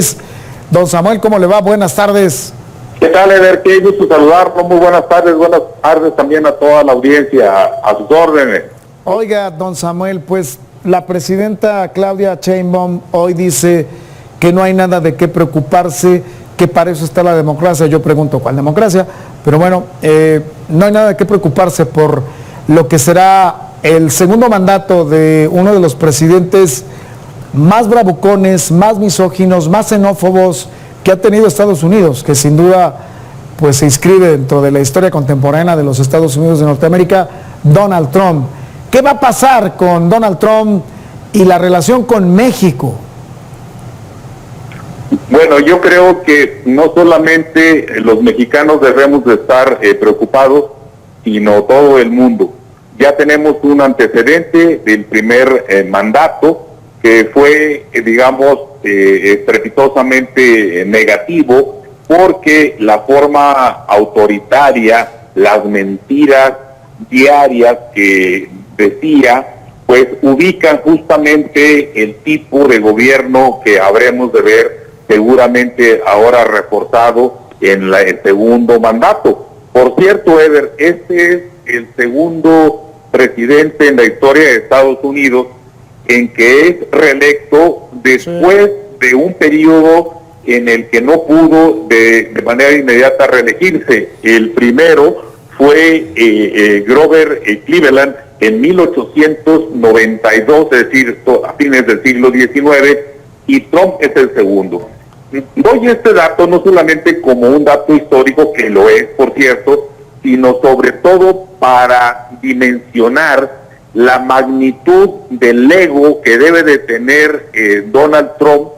Luis. Don Samuel, ¿cómo le va? Buenas tardes. ¿Qué tal, Eder? Qué gusto saludarlo. Muy buenas tardes también a toda la audiencia, a sus órdenes. Oiga, don Samuel, pues la presidenta Claudia Sheinbaum hoy dice que no hay nada de qué preocuparse, que para eso está la democracia. Yo pregunto, ¿cuál democracia? Pero bueno, no hay nada de qué preocuparse por lo que será el segundo mandato de uno de los presidentes más bravucones, más misóginos, más xenófobos que ha tenido Estados Unidos, que sin duda pues se inscribe dentro de la historia contemporánea de los Estados Unidos de Norteamérica, Donald Trump. ¿Qué va a pasar con Donald Trump y la relación con México? Bueno, yo creo que no solamente los mexicanos debemos de estar preocupados, sino todo el mundo. Ya tenemos un antecedente del primer mandato que fue, digamos, estrepitosamente negativo, porque la forma autoritaria, las mentiras diarias que decía, pues ubican justamente el tipo de gobierno que habremos de ver seguramente ahora reforzado en el segundo mandato. Por cierto, Eder, este es el segundo presidente en la historia de Estados Unidos en que es reelecto después de un periodo en el que no pudo de manera inmediata reelegirse. El primero fue Grover Cleveland en 1892, es decir, a fines del siglo XIX, y Trump es el segundo. Doy este dato no solamente como un dato histórico, que lo es, por cierto, sino sobre todo para dimensionar la magnitud del ego que debe de tener Donald Trump,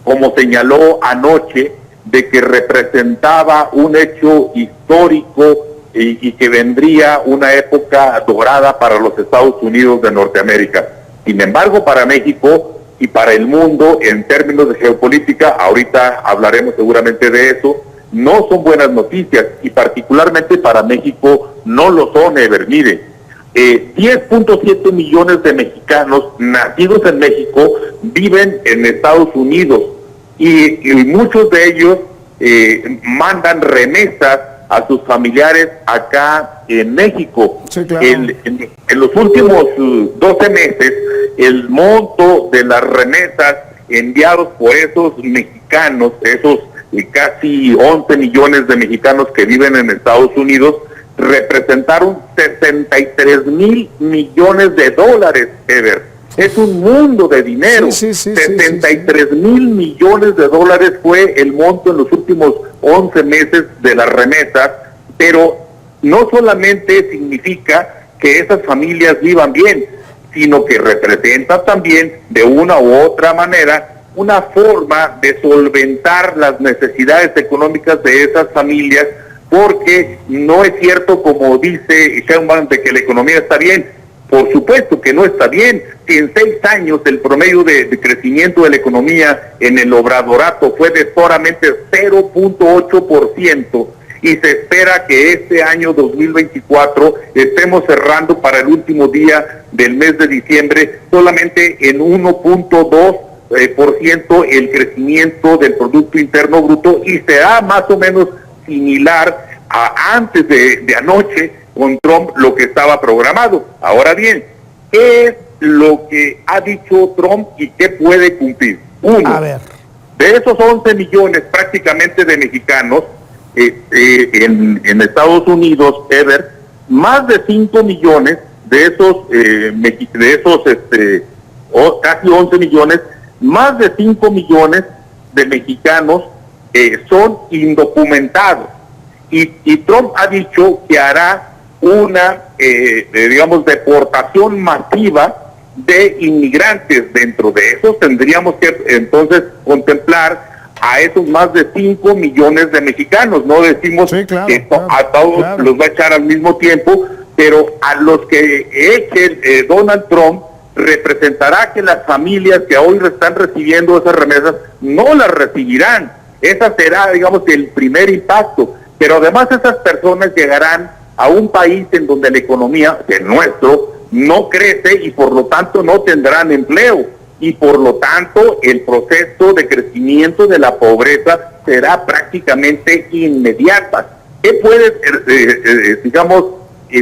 como señaló anoche, de que representaba un hecho histórico y que vendría una época dorada para los Estados Unidos de Norteamérica. Sin embargo, para México y para el mundo, en términos de geopolítica, ahorita hablaremos seguramente de eso, no son buenas noticias, y particularmente para México no lo son, Ever. Mire, 10.7 millones de mexicanos nacidos en México viven en Estados Unidos, y muchos de ellos mandan remesas a sus familiares acá en México. Sí, claro. En los últimos 12 meses, el monto de las remesas enviados por esos mexicanos, esos casi 11 millones de mexicanos que viven en Estados Unidos, representaron 63 mil millones de dólares, Ever. Es un mundo de dinero. 63 mil millones de dólares fue el monto en los últimos 11 meses de las remesas, pero no solamente significa que esas familias vivan bien, sino que representa también de una u otra manera una forma de solventar las necesidades económicas de esas familias, porque no es cierto, como dice Sheinbaum, de que la economía está bien. Por supuesto que no está bien. Si en 6 años el promedio de crecimiento de la economía en el obradorato fue de solamente 0.8%, y se espera que este año 2024 estemos cerrando para el último día del mes de diciembre solamente en 1.2% el crecimiento del Producto Interno Bruto, y será más o menos similar a antes de anoche con Trump lo que estaba programado. Ahora bien, ¿qué es lo que ha dicho Trump y qué puede cumplir? Uno, de esos 11 millones prácticamente de mexicanos en Estados Unidos, Ever, más de 5 millones de esos, casi 11 millones, más de 5 millones de mexicanos son indocumentados. Y Trump ha dicho que hará una, digamos, deportación masiva de inmigrantes. Dentro de eso tendríamos que entonces contemplar a esos más de 5 millones de mexicanos. No decimos que a todos los va a echar al mismo tiempo, pero a los que eche Donald Trump, representará que las familias que hoy están recibiendo esas remesas no las recibirán. Esa será, digamos, el primer impacto. Pero además esas personas llegarán a un país en donde la economía, el nuestro, no crece y por lo tanto no tendrán empleo. y por lo tanto el proceso de crecimiento de la pobreza será prácticamente inmediata. ¿Qué puede,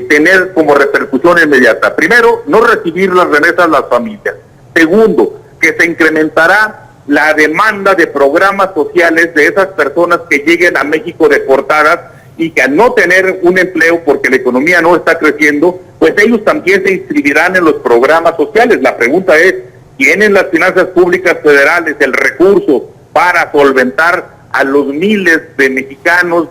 tener como repercusión inmediata? Primero, no recibir las remesas las familias. Segundo, que se incrementará la demanda de programas sociales de esas personas que lleguen a México deportadas y que al no tener un empleo porque la economía no está creciendo, pues ellos también se inscribirán en los programas sociales. La pregunta es, ¿tienen las finanzas públicas federales el recurso para solventar a los miles de mexicanos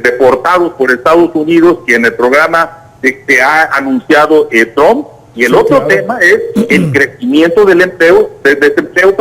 deportados por Estados Unidos que en el programa que ha anunciado Trump? Y el otro tema es el crecimiento del desempleo,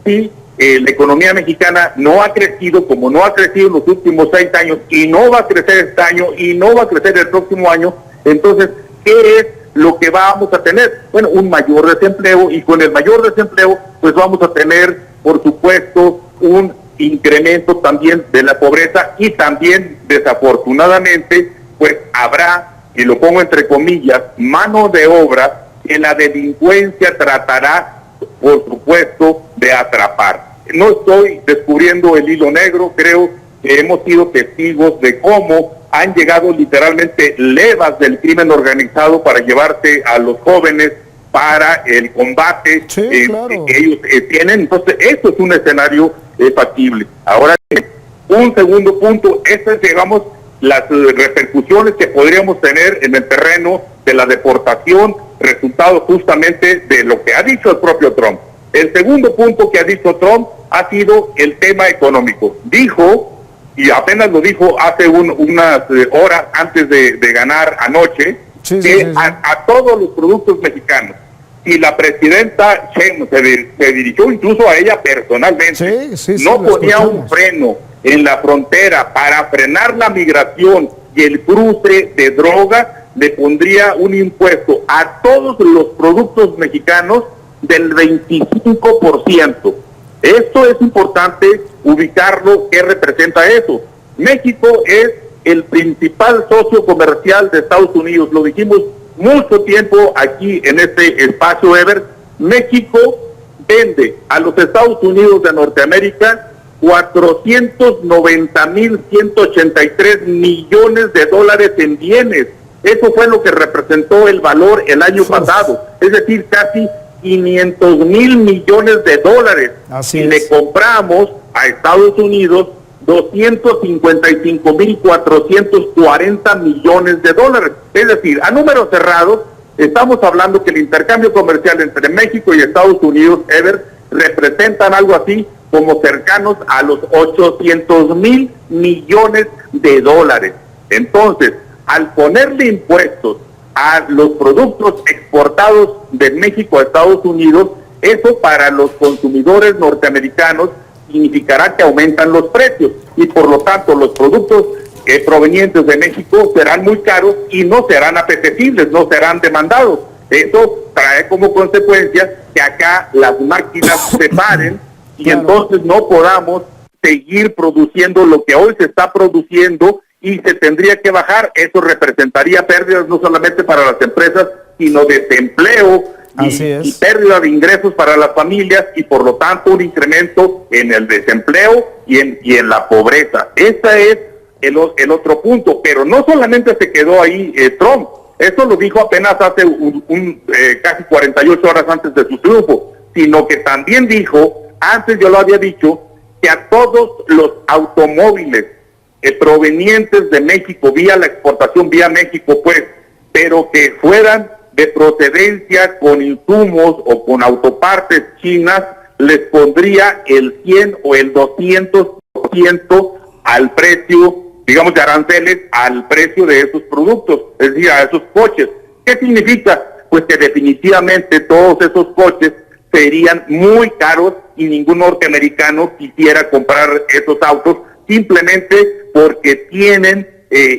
si la economía mexicana no ha crecido como no ha crecido en los últimos 6 años y no va a crecer este año y no va a crecer el próximo año, entonces, ¿qué es lo que vamos a tener? Bueno, un mayor desempleo, y con el mayor desempleo, pues vamos a tener, por supuesto, un incremento también de la pobreza y también, desafortunadamente, pues habrá, y lo pongo entre comillas, mano de obra que la delincuencia tratará, por supuesto, de atrapar. No estoy descubriendo el hilo negro, creo que hemos sido testigos de cómo han llegado literalmente levas del crimen organizado para llevarse a los jóvenes para el combate claro, que ellos tienen. Entonces, esto es un escenario factible. Ahora, un segundo punto, digamos, las repercusiones que podríamos tener en el terreno de la deportación, resultado justamente de lo que ha dicho el propio Trump. El segundo punto que ha dicho Trump ha sido el tema económico. Dijo, y apenas lo dijo hace unas horas antes de ganar anoche, a todos los productos mexicanos, y la presidenta Sheinbaum se dirigió incluso a ella personalmente, no ponía un freno en la frontera para frenar la migración y el cruce de droga, le pondría un impuesto a todos los productos mexicanos del 25%. Esto es importante ubicarlo. ¿Qué representa eso? México es el principal socio comercial de Estados Unidos. Lo dijimos mucho tiempo aquí en este espacio, Ever. México vende a los Estados Unidos de Norteamérica 490,183 millones de dólares en bienes. Eso fue lo que representó el valor el año pasado, es decir, casi 500,000 millones de dólares. Así y le compramos a Estados Unidos 255,440 millones de dólares. Es decir, a números cerrados, estamos hablando que el intercambio comercial entre México y Estados Unidos, Ever, representan algo así como cercanos a los 800,000 millones de dólares. Entonces, al ponerle impuestos a los productos exportados de México a Estados Unidos, eso para los consumidores norteamericanos significará que aumentan los precios y por lo tanto los productos provenientes de México serán muy caros y no serán apetecibles, no serán demandados. Eso trae como consecuencia que acá las máquinas se paren y entonces no podamos seguir produciendo lo que hoy se está produciendo y se tendría que bajar. Eso representaría pérdidas no solamente para las empresas, sino desempleo y pérdida de ingresos para las familias y por lo tanto un incremento en el desempleo y en la pobreza. Ese es el otro punto, pero no solamente se quedó ahí Trump, eso lo dijo apenas hace casi 48 horas antes de su triunfo, sino que también dijo, antes yo lo había dicho, que a todos los automóviles provenientes de México, vía la exportación, vía México pues, pero que fueran de procedencia con insumos o con autopartes chinas, les pondría el 100 o el 200% al precio, digamos, de aranceles al precio de esos productos, es decir, a esos coches. ¿Qué significa? Pues que definitivamente todos esos coches serían muy caros y ningún norteamericano quisiera comprar esos autos simplemente porque tienen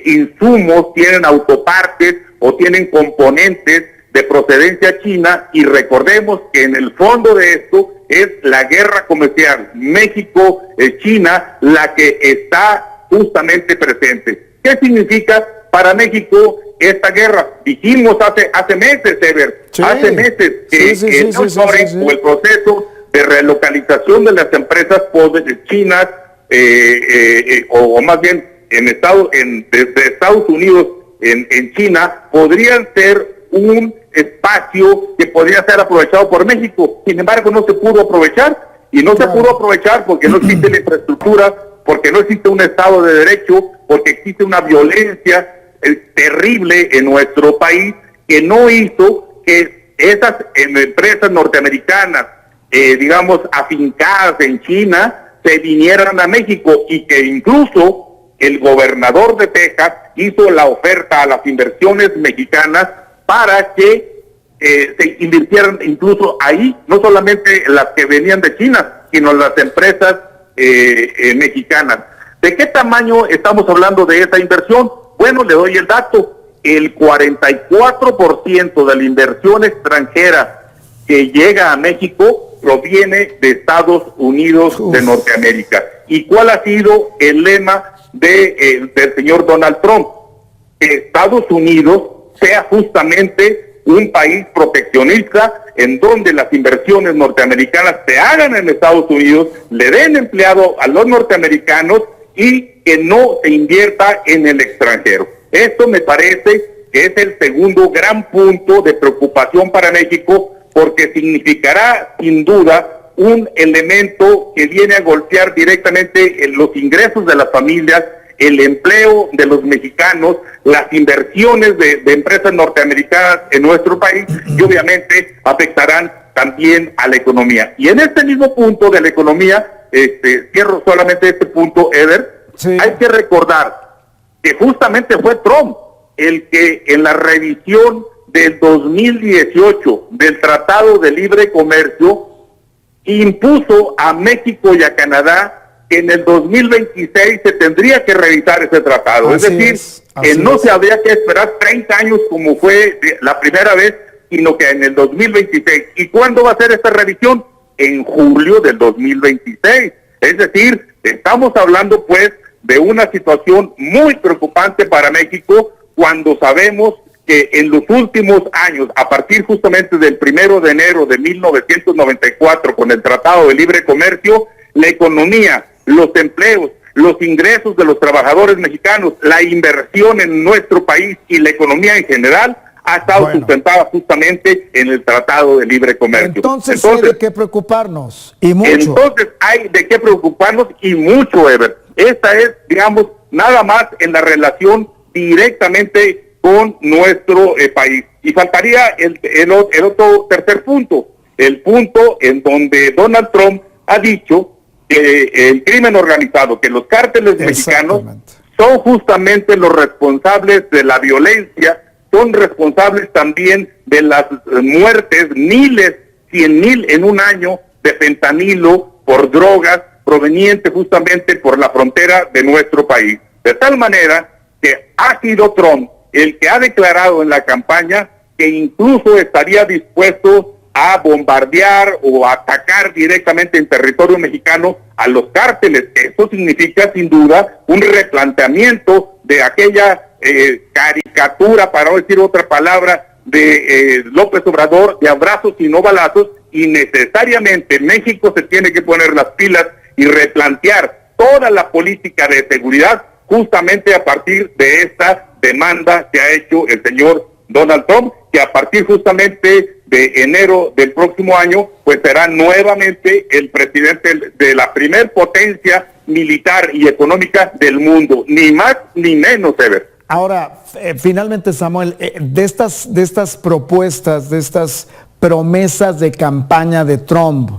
insumos, tienen autopartes o tienen componentes de procedencia china, y recordemos que en el fondo de esto es la guerra comercial México-China la que está justamente presente. ¿Qué significa para México esta guerra. Dijimos hace meses, Ever, hace meses que el monitoring o el proceso de relocalización de las empresas chinas, o más bien desde Estados Unidos en China, podrían ser un espacio que podría ser aprovechado por México. Sin embargo, no se pudo aprovechar, y no se pudo aprovechar porque no existe la infraestructura, porque no existe un Estado de Derecho, porque existe una violencia terrible en nuestro país que no hizo que esas empresas norteamericanas, digamos, afincadas en China, se vinieran a México, y que incluso el gobernador de Texas hizo la oferta a las inversiones mexicanas para que se invirtieran incluso ahí, no solamente las que venían de China, sino las empresas mexicanas. ¿De qué tamaño estamos hablando de esa inversión? Bueno, le doy el dato. El 44% de la inversión extranjera que llega a México proviene de Estados Unidos de Norteamérica. ¿Y cuál ha sido el lema del señor Donald Trump? Que Estados Unidos sea justamente un país proteccionista, en donde las inversiones norteamericanas se hagan en Estados Unidos, le den empleado a los norteamericanos y que no se invierta en el extranjero. Esto me parece que es el segundo gran punto de preocupación para México, porque significará sin duda un elemento que viene a golpear directamente en los ingresos de las familias, el empleo de los mexicanos, las inversiones de empresas norteamericanas en nuestro país, y obviamente afectarán también a la economía. Y en este mismo punto de la economía, cierro solamente este punto, Eder, hay que recordar que justamente fue Trump el que en la revisión del 2018 del Tratado de Libre Comercio impuso a México y a Canadá que en el 2026 se tendría que revisar ese tratado. Es decir, que no se habría que esperar 30 años como fue la primera vez, sino que en el 2026. ¿Y cuándo va a ser esta revisión? En julio del 2026. Es decir, estamos hablando pues de una situación muy preocupante para México, cuando sabemos que en los últimos años, a partir justamente del 1 de enero de 1994, con el Tratado de Libre Comercio, la economía, los empleos, los ingresos de los trabajadores mexicanos, la inversión en nuestro país y la economía en general ha estado sustentada justamente en el Tratado de Libre Comercio. Entonces hay de qué preocuparnos, y mucho. Entonces hay de qué preocuparnos y mucho, Ever. Esta es, digamos, nada más en la relación directamente con nuestro país. Y faltaría el otro tercer punto, el punto en donde Donald Trump ha dicho que el crimen organizado, que los cárteles mexicanos son justamente los responsables de la violencia, son responsables también de las muertes, miles, 100,000 en un año de fentanilo por drogas provenientes justamente por la frontera de nuestro país. De tal manera que ha sido Trump el que ha declarado en la campaña que incluso estaría dispuesto a bombardear o a atacar directamente en territorio mexicano a los cárteles. Eso significa sin duda un replanteamiento de aquella caricatura, para no decir otra palabra, de López Obrador, de abrazos y no balazos, y necesariamente México se tiene que poner las pilas y replantear toda la política de seguridad justamente a partir de esta demanda que ha hecho el señor Donald Trump, que a partir justamente de enero del próximo año, pues será nuevamente el presidente de la primer potencia militar y económica del mundo, ni más ni menos, Ever. Ahora, finalmente, Samuel, de estas propuestas, de estas promesas de campaña de Trump,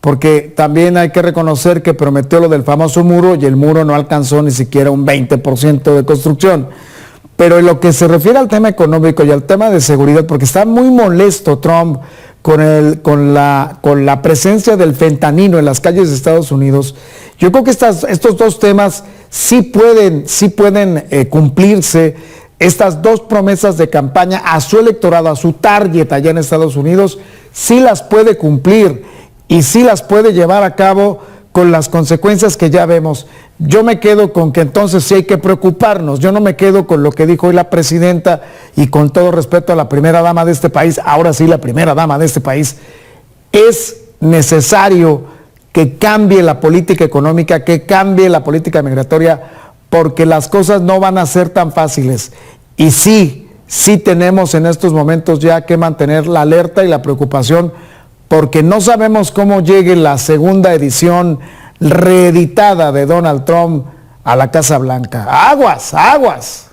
porque también hay que reconocer que prometió lo del famoso muro y el muro no alcanzó ni siquiera un 20% de construcción. Pero en lo que se refiere al tema económico y al tema de seguridad, porque está muy molesto Trump con la presencia del fentanilo en las calles de Estados Unidos, yo creo que estos dos temas sí pueden cumplirse. Estas dos promesas de campaña a su electorado, a su target allá en Estados Unidos, sí las puede cumplir y sí las puede llevar a cabo con las consecuencias que ya vemos. Yo me quedo con que entonces sí hay que preocuparnos. Yo no me quedo con lo que dijo hoy la presidenta, y con todo respeto a la primera dama de este país, ahora sí la primera dama de este país. Es necesario que cambie la política económica, que cambie la política migratoria, porque las cosas no van a ser tan fáciles. Y sí tenemos en estos momentos ya que mantener la alerta y la preocupación, porque no sabemos cómo llegue la segunda edición reeditada de Donald Trump a la Casa Blanca. ¡Aguas, aguas!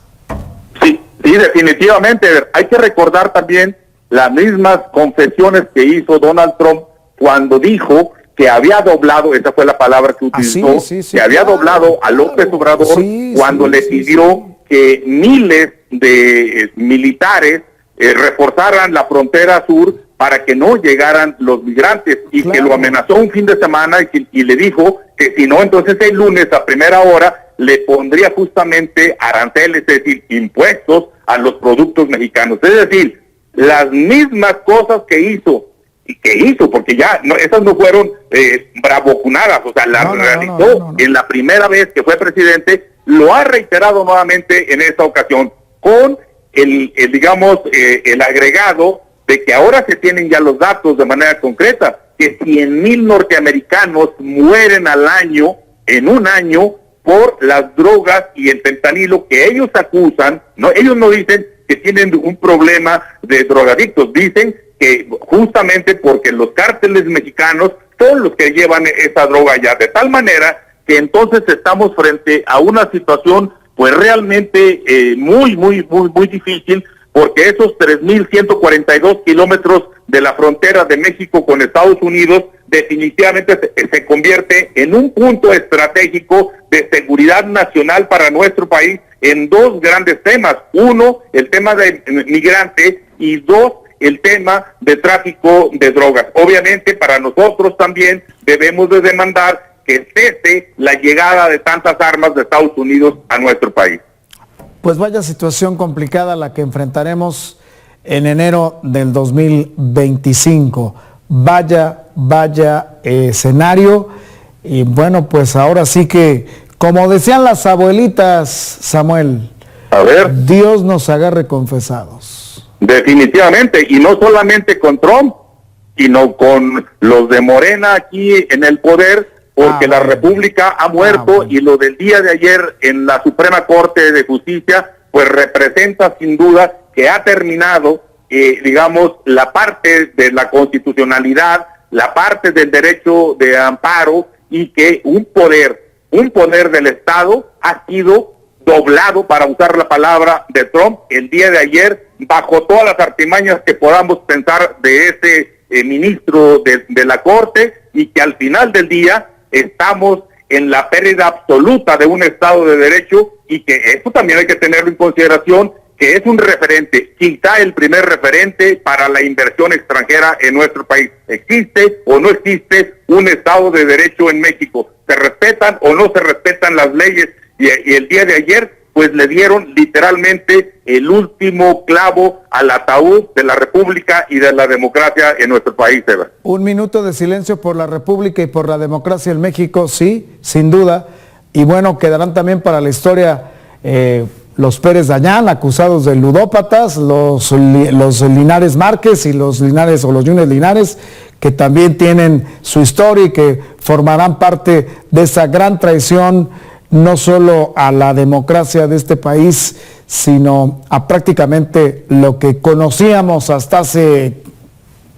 Sí, definitivamente. Hay que recordar también las mismas confesiones que hizo Donald Trump cuando dijo que había doblado, esa fue la palabra que utilizó, que había doblado a López Obrador cuando le pidió que miles de militares reforzaran la frontera sur para que no llegaran los migrantes, y que lo amenazó un fin de semana y le dijo que si no, entonces el lunes a primera hora le pondría justamente aranceles, es decir, impuestos a los productos mexicanos. Es decir, las mismas cosas que hizo, porque ya esas no fueron bravuconadas, o sea, las realizó en la primera vez que fue presidente, lo ha reiterado nuevamente en esta ocasión, con el agregado de que ahora se tienen ya los datos de manera concreta, que 100,000 norteamericanos mueren al año, en un año, por las drogas y el fentanilo que ellos acusan. Ellos no dicen que tienen un problema de drogadictos, dicen que justamente porque los cárteles mexicanos son los que llevan esa droga allá, de tal manera que entonces estamos frente a una situación pues realmente muy difícil, porque esos 3,142 kilómetros de la frontera de México con Estados Unidos definitivamente se convierte en un punto estratégico de seguridad nacional para nuestro país en dos grandes temas. Uno, el tema de migrantes, y dos, el tema de tráfico de drogas. Obviamente para nosotros también debemos de demandar que cese la llegada de tantas armas de Estados Unidos a nuestro país. Pues vaya situación complicada la que enfrentaremos en enero del 2025. Vaya escenario. Y bueno, pues ahora sí que, como decían las abuelitas, Samuel, a ver, Dios nos agarre confesados. Definitivamente, y no solamente con Trump, sino con los de Morena aquí en el poder, porque la República ha muerto, y lo del día de ayer en la Suprema Corte de Justicia, pues representa sin duda que ha terminado, digamos, la parte de la constitucionalidad, la parte del derecho de amparo, y que un poder del Estado ha sido doblado, para usar la palabra de Trump, el día de ayer, bajo todas las artimañas que podamos pensar de ese ministro de la Corte, y que al final del día estamos en la pérdida absoluta de un Estado de Derecho, y que eso también hay que tenerlo en consideración, que es un referente, quizá el primer referente para la inversión extranjera en nuestro país. ¿Existe o no existe un Estado de Derecho en México? ¿Se respetan o no se respetan las leyes? Y el día de ayer, pues le dieron literalmente el último clavo al ataúd de la República y de la democracia en nuestro país, Eva. Un minuto de silencio por la República y por la democracia en México, sí, sin duda. Y bueno, quedarán también para la historia los Pérez Dayán, acusados de ludópatas, los Linares Márquez y los Linares, o los Yunes Linares, que también tienen su historia y que formarán parte de esa gran traición, no solo a la democracia de este país, sino a prácticamente lo que conocíamos hasta hace,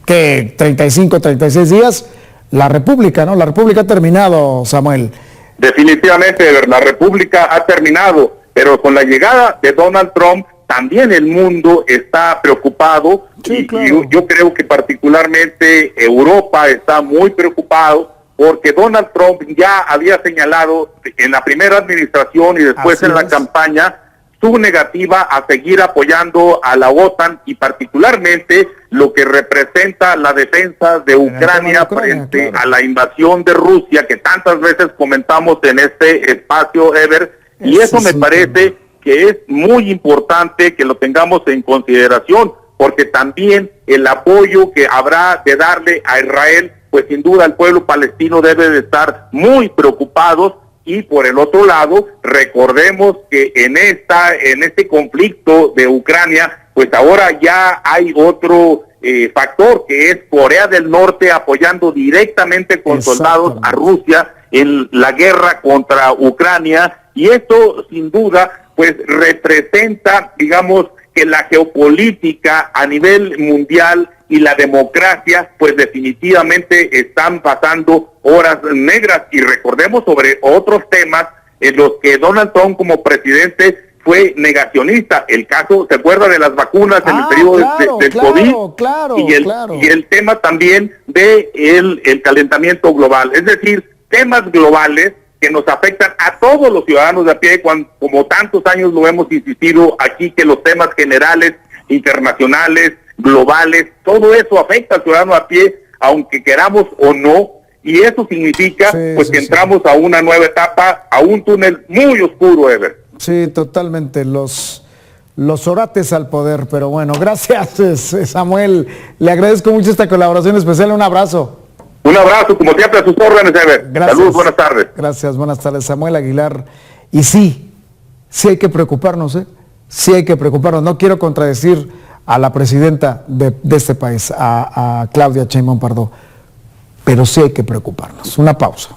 35, 36 días, la República, ¿no? La República ha terminado, Samuel. Definitivamente, la República ha terminado, pero con la llegada de Donald Trump, también el mundo está preocupado, sí, claro. Y yo creo que particularmente Europa está muy preocupado, porque Donald Trump ya había señalado en la primera administración y después en la campaña su negativa a seguir apoyando a la OTAN, y particularmente lo que representa la defensa de Ucrania frente a la invasión de Rusia, que tantas veces comentamos en este espacio, Ever, y eso me parece que es muy importante que lo tengamos en consideración, porque también el apoyo que habrá de darle a Israel, pues sin duda el pueblo palestino debe de estar muy preocupados. Y por el otro lado, recordemos que en este conflicto de Ucrania, pues ahora ya hay otro factor, que es Corea del Norte apoyando directamente con soldados a Rusia en la guerra contra Ucrania, y esto sin duda pues representa, digamos, que la geopolítica a nivel mundial y la democracia pues definitivamente están pasando horas negras. Y recordemos sobre otros temas en los que Donald Trump como presidente fue negacionista. El caso, ¿se acuerda de las vacunas en el periodo del COVID? Y el tema también de el calentamiento global. Es decir, temas globales que nos afectan a todos los ciudadanos de a pie, como tantos años lo hemos insistido aquí, que los temas generales, internacionales, globales, todo eso afecta al ciudadano a pie, aunque queramos o no, y eso significa que entramos a una nueva etapa, a un túnel muy oscuro, Ever. Sí, totalmente, los orates al poder, pero bueno, gracias Samuel, le agradezco mucho esta colaboración especial, un abrazo. Un abrazo, como siempre, a sus órdenes, Ever. Gracias. Saludos, buenas tardes. Gracias, buenas tardes, Samuel Aguilar. Y sí hay que preocuparnos, sí hay que preocuparnos. No quiero contradecir a la presidenta de este país, a Claudia Sheinbaum Pardo, pero sí hay que preocuparnos. Una pausa.